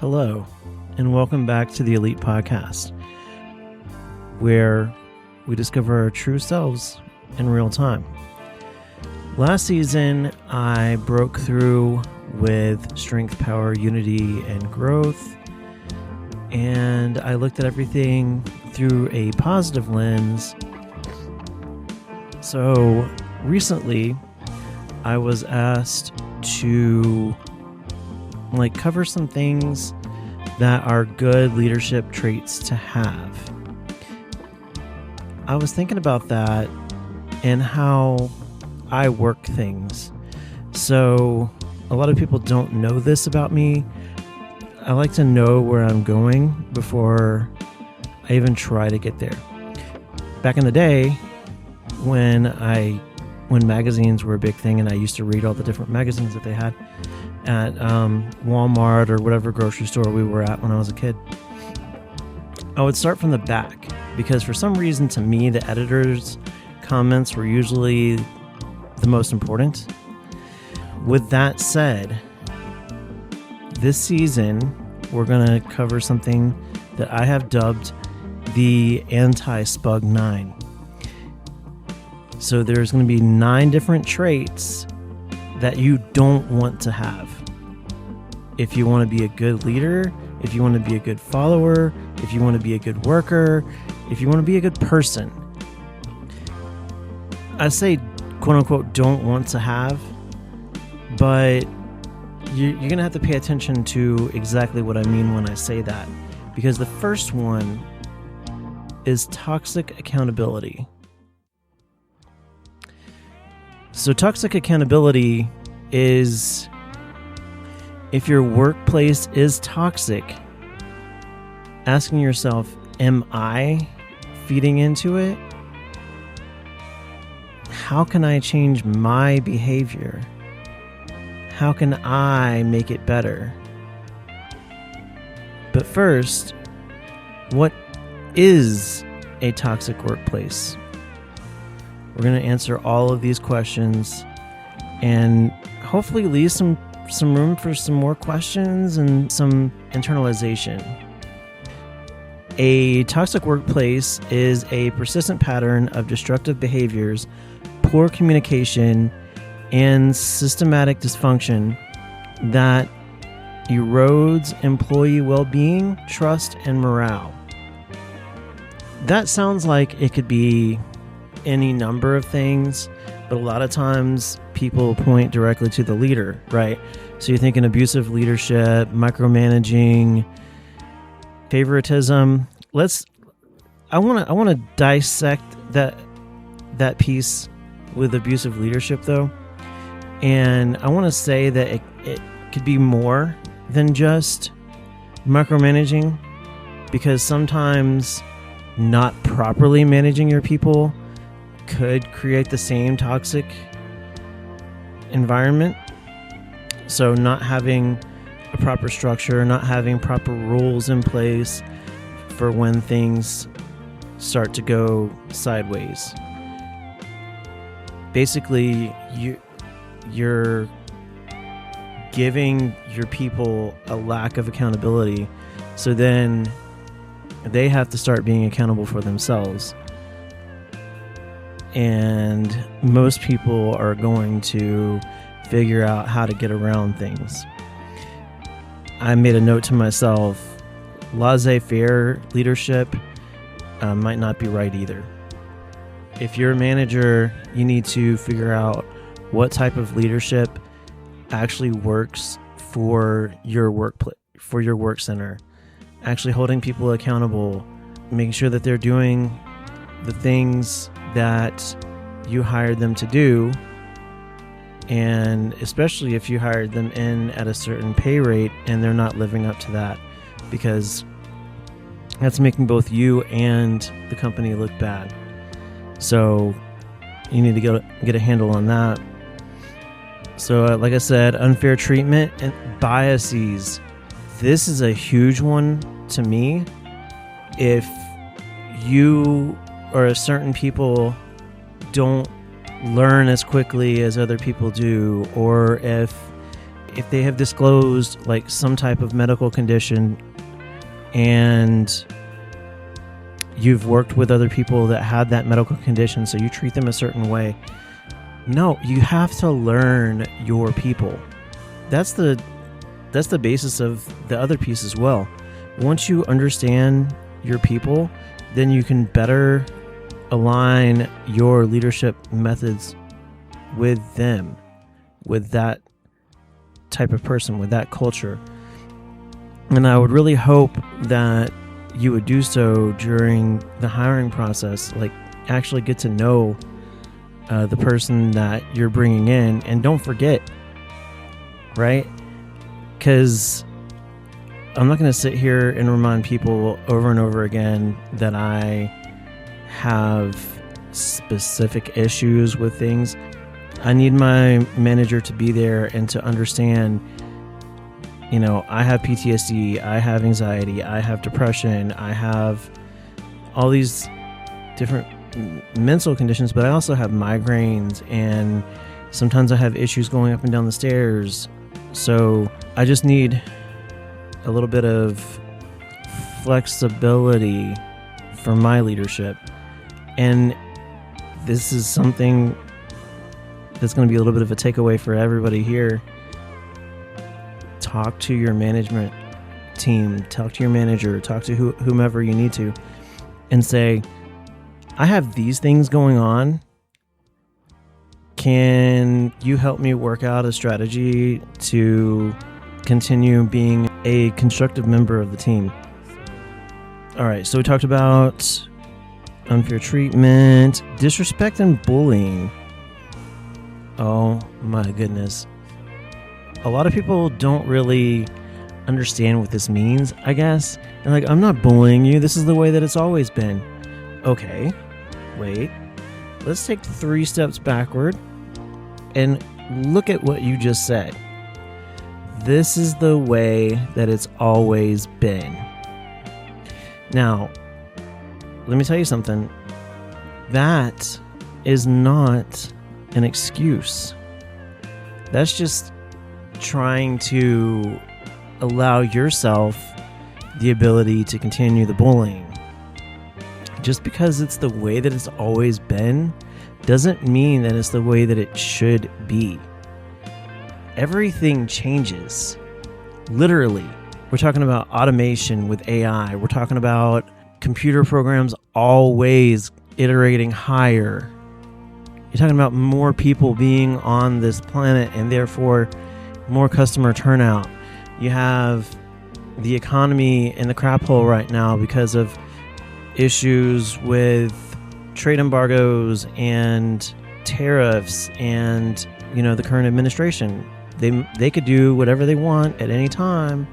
Hello, and welcome back to the Elite Podcast, where we discover our true selves in real time. Last season, I broke through with strength, power, unity, and growth, and I looked at everything through a positive lens. So recently, I was asked to cover some things that are good leadership traits to have. I was thinking about that and how I work things. So a lot of people don't know this about me. I like to know where I'm going before I even try to get there. Back in the day, when magazines were a big thing and I used to read all the different magazines that they had at Walmart or whatever grocery store we were at when I was a kid, I would start from the back because for some reason to me the editor's comments were usually the most important. With that said, this season we're going to cover something that I have dubbed the anti-SPUG 9. So there's going to be 9 different traits that you don't want to have. If you want to be a good leader, if you want to be a good follower, if you want to be a good worker, if you want to be a good person. I say quote unquote don't want to have, but you're going to have to pay attention to exactly what I mean when I say that. Because the first one is toxic accountability. So toxic accountability is if your workplace is toxic, asking yourself, am I feeding into it? How can I change my behavior? How can I make it better? But first, what is a toxic workplace? We're going to answer all of these questions and hopefully leave some room for some more questions and some internalization. A toxic workplace is a persistent pattern of destructive behaviors, poor communication, and systematic dysfunction that erodes employee well-being, trust, and morale. That sounds like it could be any number of things, but a lot of times people point directly to the leader, right? So you're thinking abusive leadership, micromanaging, favoritism. I want to dissect that piece with abusive leadership though. And I want to say that it could be more than just micromanaging, because sometimes not properly managing your people could create the same toxic environment. So not having a proper structure, not having proper rules in place for when things start to go sideways. Basically, you're giving your people a lack of accountability, so then they have to start being accountable for themselves. And most people are going to figure out how to get around things. I made a note to myself, laissez-faire leadership might not be right either. If you're a manager, you need to figure out what type of leadership actually works for your workplace, for your work center. Actually holding people accountable, making sure that they're doing the things that you hired them to do, and especially if you hired them in at a certain pay rate and they're not living up to that, because that's making both you and the company look bad. So you need to get a handle on that. So like I said, unfair treatment and biases. This is a huge one to me. If you or certain people don't learn as quickly as other people do, or if if they have disclosed like some type of medical condition and you've worked with other people that had that medical condition, so you treat them a certain way. No, you have to learn your people. That's the basis of the other piece as well. Once you understand your people, then you can better align your leadership methods with them, with that type of person, with that culture. And I would really hope that you would do so during the hiring process, like actually get to know the person that you're bringing in, and don't forget, right? Because I'm not going to sit here and remind people over and over again that I have specific issues with things. I need my manager to be there and to understand, you know, I have PTSD, I have anxiety, I have depression, I have all these different mental conditions, but I also have migraines, and sometimes I have issues going up and down the stairs. So I just need a little bit of flexibility for my leadership. And this is something that's going to be a little bit of a takeaway for everybody here. Talk to your management team, talk to your manager, talk to whomever you need to, and say, I have these things going on. Can you help me work out a strategy to continue being a constructive member of the team? All right, so we talked about unfair treatment, disrespect, and bullying. Oh my goodness. A lot of people don't really understand what this means, I guess. And like, I'm not bullying you. This is the way that it's always been. Okay, wait. Let's take 3 steps backward and look at what you just said. This is the way that it's always been. Now, let me tell you something. That is not an excuse. That's just trying to allow yourself the ability to continue the bullying. Just because it's the way that it's always been doesn't mean that it's the way that it should be. Everything changes. Literally. We're talking about automation with AI. We're talking about computer programs always iterating higher. You're talking about more people being on this planet and therefore more customer turnout. You have the economy in the crap hole right now because of issues with trade embargoes and tariffs and, you know, the current administration. They could do whatever they want at any time.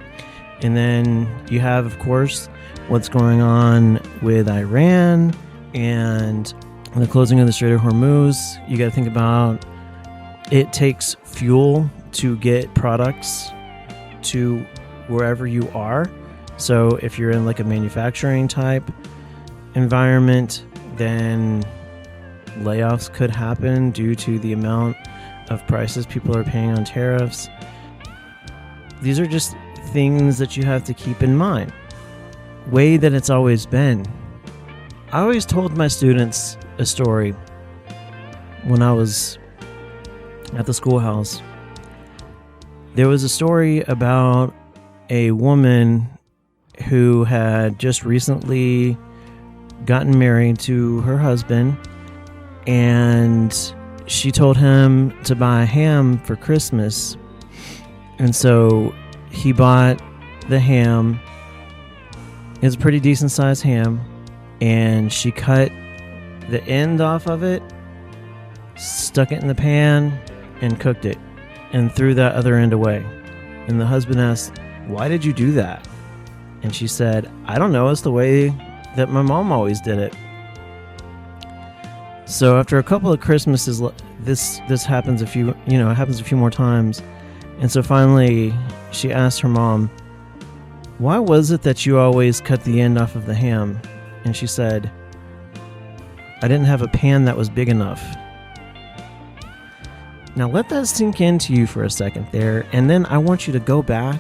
And then you have, of course, what's going on with Iran and the closing of the Strait of Hormuz. You got to think about, it takes fuel to get products to wherever you are. So if you're in like a manufacturing type environment, then layoffs could happen due to the amount of prices people are paying on tariffs. These are just things that you have to keep in mind. Way that it's always been. I always told my students a story when I was at the schoolhouse. There was a story about a woman who had just recently gotten married to her husband, and she told him to buy ham for Christmas. And so he bought the ham. It was a pretty decent sized ham, and she cut the end off of it, stuck it in the pan, and cooked it, and threw that other end away. And the husband asked, "Why did you do that?" And she said, "I don't know, it's the way that my mom always did it." So after a couple of Christmases, this happens it happens a few more times. And so finally she asked her mom, "Why was it that you always cut the end off of the ham?" And she said, "I didn't have a pan that was big enough." Now let that sink into you for a second there, and then I want you to go back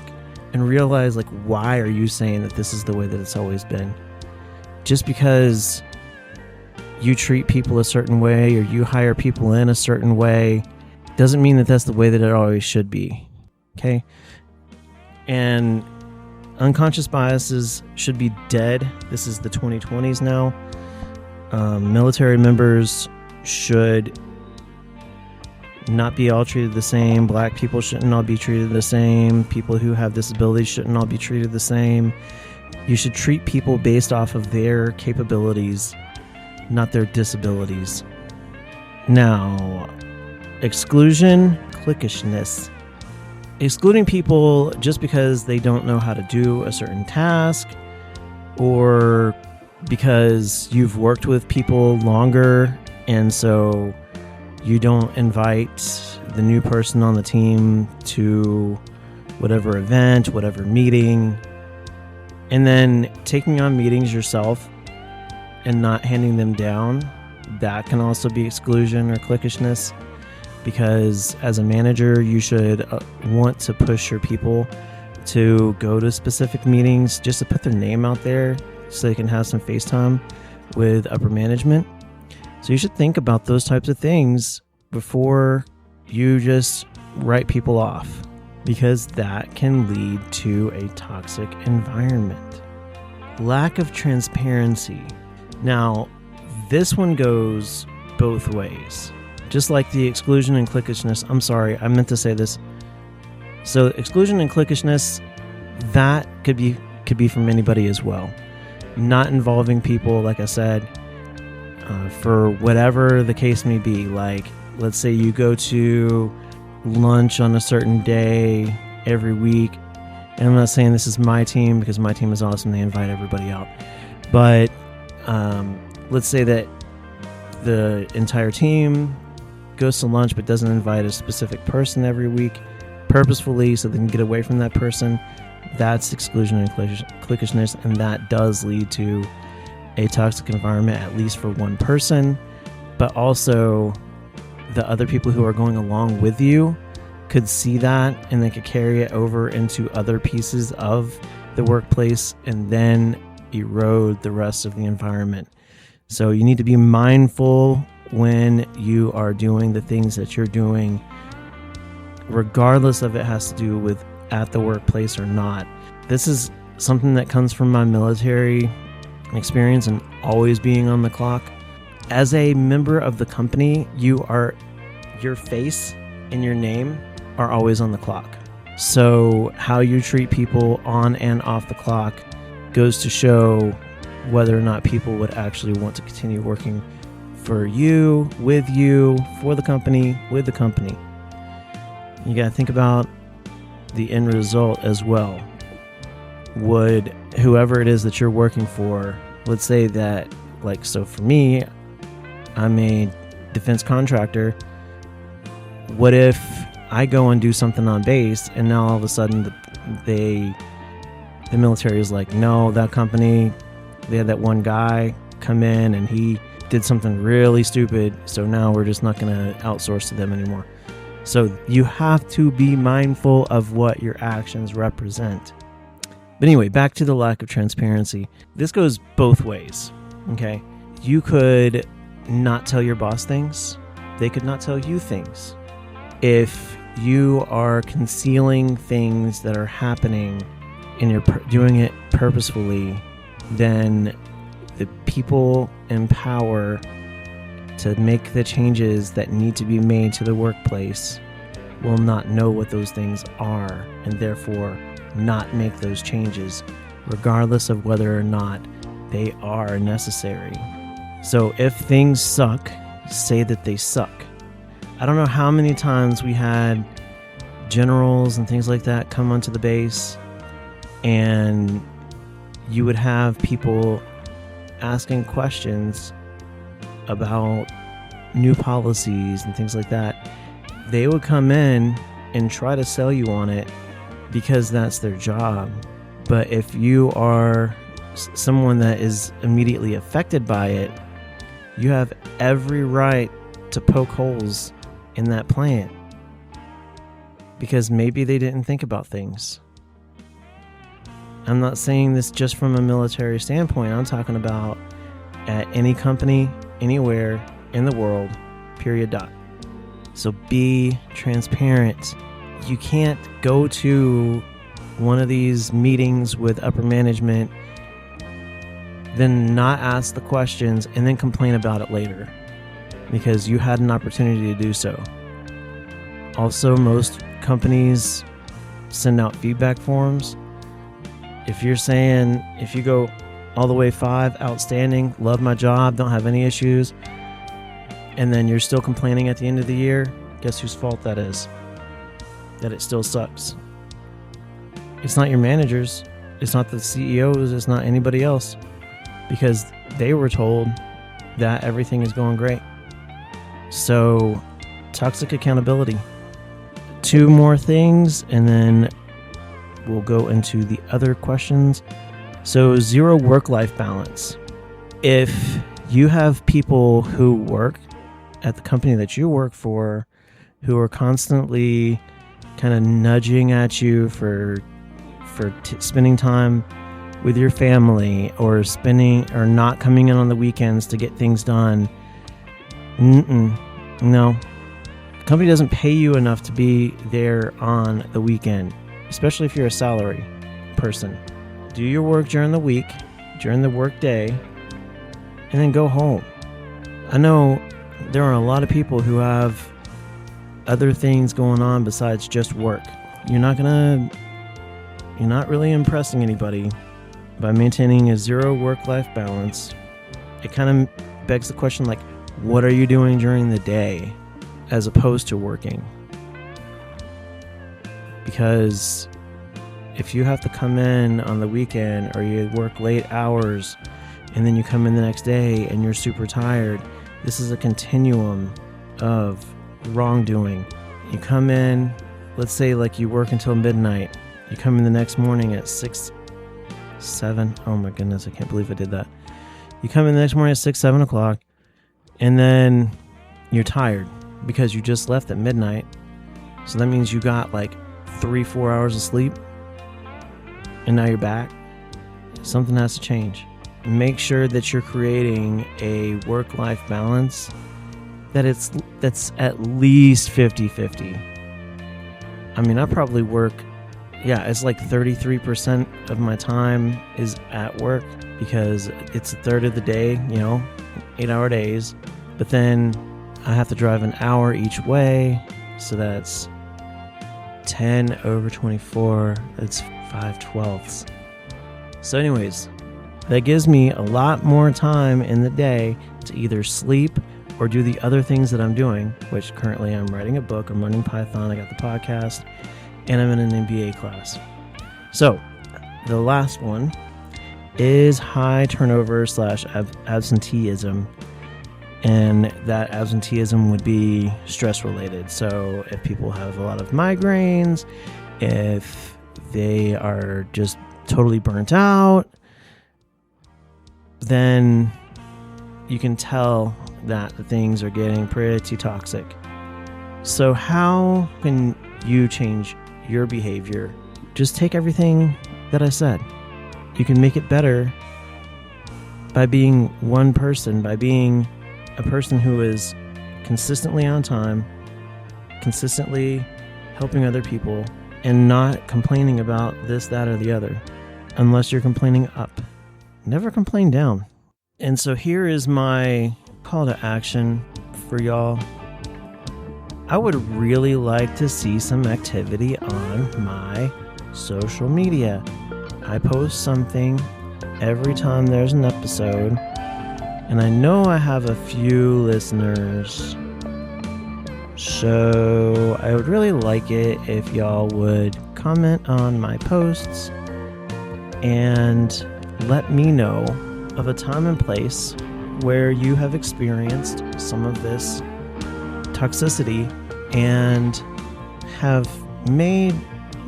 and realize, like, why are you saying that this is the way that it's always been? Just because you treat people a certain way or you hire people in a certain way doesn't mean that that's the way that it always should be. Okay? And unconscious biases should be dead. This is the 2020s now. Military members should not be all treated the same. Black people shouldn't all be treated the same. People who have disabilities shouldn't all be treated the same. You should treat people based off of their capabilities, not their disabilities. Now, exclusion, cliquishness. Excluding people just because they don't know how to do a certain task, or because you've worked with people longer and so you don't invite the new person on the team to whatever event, whatever meeting, and then taking on meetings yourself and not handing them down. That can also be exclusion or cliquishness, because as a manager, you should want to push your people to go to specific meetings just to put their name out there so they can have some face time with upper management. So you should think about those types of things before you just write people off, because that can lead to a toxic environment. Lack of transparency. Now, this one goes both ways. Just like the exclusion and cliquishness. I'm sorry, I meant to say this. So exclusion and cliquishness, that could be from anybody as well. Not involving people, like I said, for whatever the case may be. Like, let's say you go to lunch on a certain day every week, and I'm not saying this is my team, because my team is awesome, they invite everybody out, but let's say that the entire team goes to lunch but doesn't invite a specific person every week purposefully so they can get away from that person. That's exclusion and cliquishness, and that does lead to a toxic environment, at least for one person. But also, the other people who are going along with you could see that, and they could carry it over into other pieces of the workplace and then erode the rest of the environment. So you need to be mindful when you are doing the things that you're doing, regardless of it has to do with at the workplace or not. This is something that comes from my military experience and always being on the clock. As a member of the company, your face and your name are always on the clock. So how you treat people on and off the clock goes to show whether or not people would actually want to continue working for you, with you, for the company, with the company. You got to think about the end result as well. Would whoever it is that you're working for, let's say that, like, so for me, I'm a defense contractor. What if I go and do something on base, and now all of a sudden the military is like, no, that company, they had that one guy come in and he did something really stupid, so now we're just not going to outsource to them anymore. So you have to be mindful of what your actions represent. But anyway, back to the lack of transparency. This goes both ways, okay? You could not tell your boss things. They could not tell you things. If you are concealing things that are happening and you're doing it purposefully, then the people in power to make the changes that need to be made to the workplace will not know what those things are, and therefore not make those changes, regardless of whether or not they are necessary. So if things suck, say that they suck. I don't know how many times we had generals and things like that come onto the base, and you would have people asking questions about new policies and things like that. They would come in and try to sell you on it because that's their job. But if you are someone that is immediately affected by it, you have every right to poke holes in that plan. because maybe they didn't think about things. I'm not saying this just from a military standpoint. I'm talking about at any company, anywhere in the world, period. Dot. So be transparent. You can't go to one of these meetings with upper management, then not ask the questions and then complain about it later because you had an opportunity to do so. Also, most companies send out feedback forms. If you're saying, if you go all the way 5, outstanding, love my job, don't have any issues, and then you're still complaining at the end of the year, guess whose fault that is? That it still sucks. It's not your managers, it's not the CEOs, it's not anybody else, because they were told that everything is going great. So, toxic accountability. 2 more things, and then we'll go into the other questions. So, 0 work-life balance. If you have people who work at the company that you work for who are constantly kind of nudging at you for spending time with your family or not coming in on the weekends to get things done, no. The company doesn't pay you enough to be there on the weekend, especially if you're a salary person. Do your work during the week, during the work day, and then go home. I know there are a lot of people who have other things going on besides just work. You're not really impressing anybody by maintaining a 0 work-life balance. It kind of begs the question, like, what are you doing during the day as opposed to working? Because if you have to come in on the weekend or you work late hours and then you come in the next day and you're super tired, this is a continuum of wrongdoing. You come in, let's say like you work until midnight. You come in the next morning at 6, 7. Oh my goodness, I can't believe I did that. You come in the next morning at 6, 7 o'clock, and then you're tired because you just left at midnight. So that means you got like 3-4 hours of sleep, and now you're back. Something has to change. Make sure that you're creating a work-life balance that's at least 50-50. I mean, I probably work, it's like 33% of my time is at work because it's a third of the day, 8-hour days. But then I have to drive an hour each way, so that's 10 over 24, that's 5/12. So anyways, that gives me a lot more time in the day to either sleep or do the other things that I'm doing, which currently I'm writing a book, I'm learning Python, I got the podcast, and I'm in an MBA class. So the last one is high turnover / absenteeism. And that absenteeism would be stress related. So if people have a lot of migraines, if they are just totally burnt out, then you can tell that the things are getting pretty toxic. So how can you change your behavior? Just take everything that I said. You can make it better by being one person, by being a person who is consistently on time, consistently helping other people, and not complaining about this, that, or the other, unless you're complaining up. Never complain down. And so here is my call to action for y'all. I would really like to see some activity on my social media. I post something every time there's an episode, and I know I have a few listeners, so I would really like it if y'all would comment on my posts and let me know of a time and place where you have experienced some of this toxicity and have made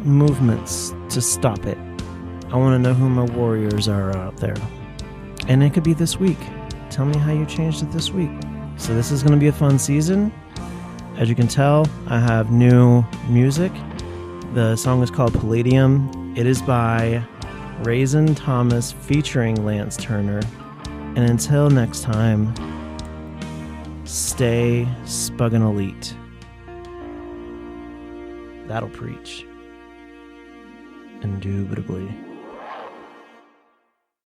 movements to stop it. I want to know who my warriors are out there. And it could be this week. Tell me how you changed it this week. So this is going to be a fun season. As you can tell, I have new music The song is called Palladium. It is by Raisin Thomas featuring Lance Turner. And until next time, stay SPUG and elite. That'll preach. Indubitably.